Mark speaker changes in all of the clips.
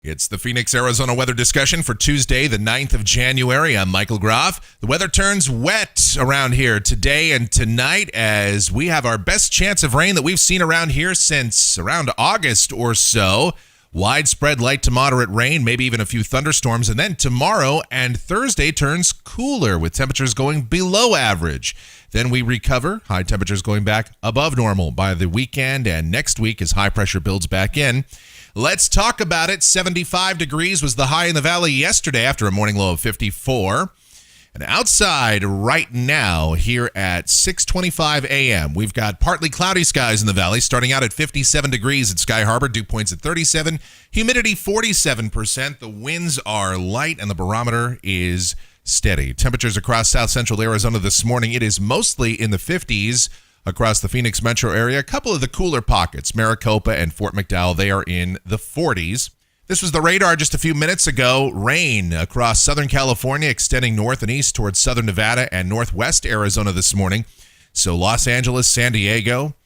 Speaker 1: It's the Phoenix, Arizona weather discussion for Tuesday, the 9th of January. I'm Michael Groff. The weather turns wet around here today and tonight as we have our best chance of rain that we've seen around here since around August or so. Widespread light to moderate rain, maybe even a few thunderstorms. And then tomorrow and Thursday turns cooler with temperatures going below average. Then we recover, high temperatures going back above normal by the weekend and next week as high pressure builds back in. Let's talk about it. 75 degrees was the high in the valley yesterday after a morning low of 54. And outside right now here at 6:25 a.m., we've got partly cloudy skies in the valley starting out at 57 degrees at Sky Harbor, dew points at 37, humidity 47%. The winds are light and the barometer is steady. Temperatures across south central Arizona this morning, it is mostly in the 50s. Across the Phoenix metro area, a couple of the cooler pockets, Maricopa and Fort McDowell, they are in the 40s. This was the radar just a few minutes ago. Rain across Southern California, extending north and east towards southern Nevada and northwest Arizona this morning. So Los Angeles, San Diego,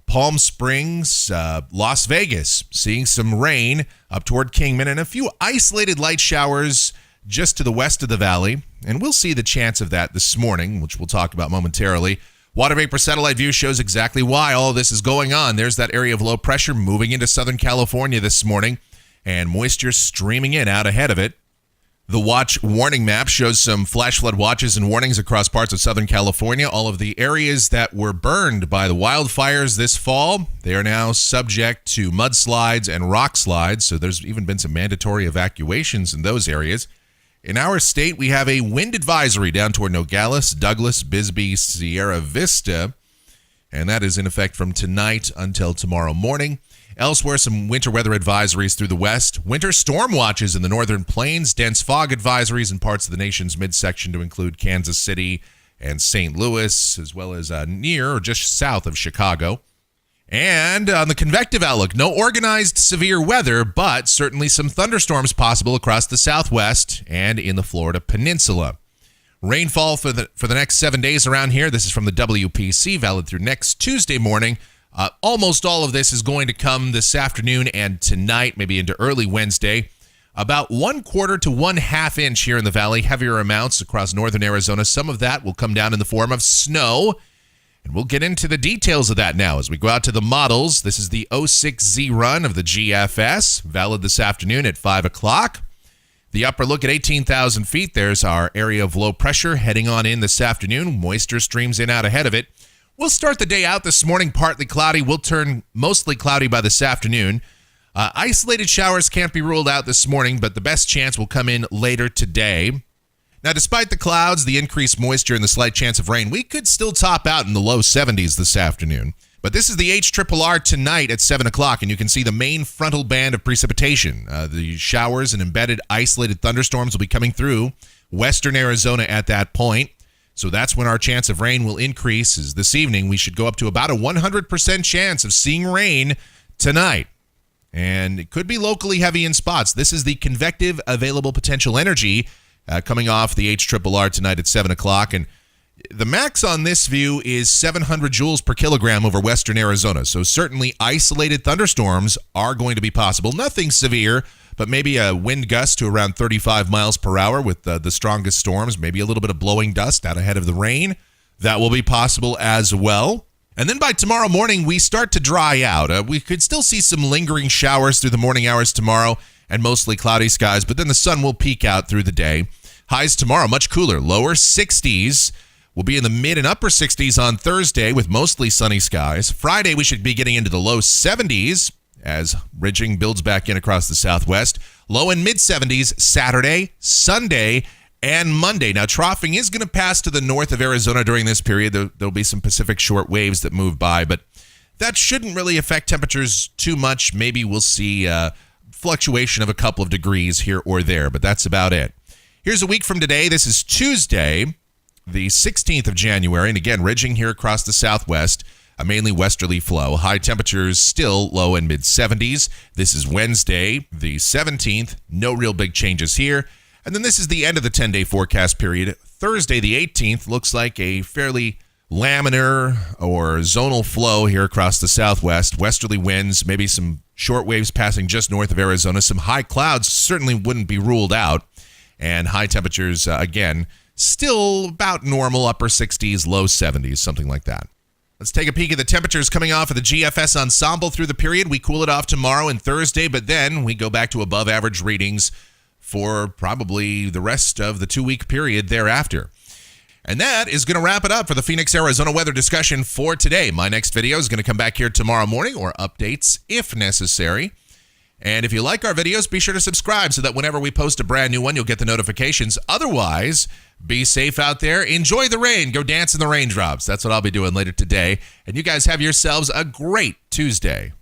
Speaker 1: Palm Springs, Las Vegas, seeing some rain up toward Kingman and a few isolated light showers just to the west of the valley. And we'll see the chance of that this morning, which we'll talk about momentarily. Water vapor satellite view shows exactly why all of this is going on. There's that area of low pressure moving into Southern California this morning and moisture streaming in out ahead of it. The watch warning map shows some flash flood watches and warnings across parts of Southern California. All of the areas that were burned by the wildfires this fall, they are now subject to mudslides and rock slides. So there's even been some mandatory evacuations in those areas. In our state, we have a wind advisory down toward Nogales, Douglas, Bisbee, Sierra Vista, and that is in effect from tonight until tomorrow morning. Elsewhere, some winter weather advisories through the west, winter storm watches in the northern plains, dense fog advisories in parts of the nation's midsection to include Kansas City and St. Louis, as well as near or just south of Chicago. And on the convective outlook, no organized severe weather, but certainly some thunderstorms possible across the southwest and in the Florida peninsula. Rainfall for the next 7 days around here. This is from the WPC, valid through next Tuesday morning. Almost all of this is going to come this afternoon and tonight, maybe into early Wednesday. About 1/4 to 1/2 inch here in the valley, heavier amounts across northern Arizona. Some of that will come down in the form of snow. And we'll get into the details of that now as we go out to the models. This is the 06Z run of the GFS, valid this afternoon at 5 o'clock. The upper look at 18,000 feet. There's our area of low pressure heading on in this afternoon. Moisture streams in out ahead of it. We'll start the day out this morning partly cloudy. We'll turn mostly cloudy by this afternoon. Isolated showers can't be ruled out this morning, but the best chance will come in later today. Now, despite the clouds, the increased moisture, and the slight chance of rain, we could still top out in the low 70s this afternoon. But this is the HRRR tonight at 7 o'clock, and you can see the main frontal band of precipitation. The showers and embedded isolated thunderstorms will be coming through western Arizona at that point. So that's when our chance of rain will increase. As this evening, we should go up to about a 100% chance of seeing rain tonight. And it could be locally heavy in spots. This is the convective available potential energy coming off the HRRR tonight at 7 o'clock. And the max on this view is 700 joules per kilogram over western Arizona. So certainly isolated thunderstorms are going to be possible. Nothing severe, but maybe a wind gust to around 35 miles per hour with the strongest storms. Maybe a little bit of blowing dust out ahead of the rain. That will be possible as well. And then by tomorrow morning, we start to dry out. We could still see some lingering showers through the morning hours tomorrow and mostly cloudy skies, but then the sun will peek out through the day. Highs tomorrow, much cooler, lower 60s. We'll be in the mid and upper 60s on Thursday with mostly sunny skies. Friday, we should be getting into the low 70s as ridging builds back in across the southwest. Low and mid 70s Saturday, Sunday, and Monday. Now, troughing is going to pass to the north of Arizona during this period. There'll be some Pacific short waves that move by, but that shouldn't really affect temperatures too much. Maybe we'll see fluctuation of a couple of degrees here or there, but that's about it. Here's a week from today. This is Tuesday, the 16th of January, and again, ridging here across the southwest, a mainly westerly flow. High temperatures still low and mid 70s. This is Wednesday, the 17th. No real big changes here. And then this is the end of the 10-day forecast period. Thursday, the 18th, looks like a fairly laminar or zonal flow here across the southwest. Westerly winds, maybe some short waves passing just north of Arizona. Some high clouds certainly wouldn't be ruled out. And high temperatures, again, still about normal, upper 60s, low 70s, something like that. Let's take a peek at the temperatures coming off of the GFS ensemble through the period. We cool it off tomorrow and Thursday, but then we go back to above average readings for probably the rest of the 2-week period thereafter. And that is going to wrap it up for the Phoenix, Arizona weather discussion for today. My next video is going to come back here tomorrow morning, or updates if necessary. And if you like our videos, be sure to subscribe so that whenever we post a brand new one, you'll get the notifications. Otherwise, be safe out there. Enjoy the rain. Go dance in the raindrops. That's what I'll be doing later today. And you guys have yourselves a great Tuesday.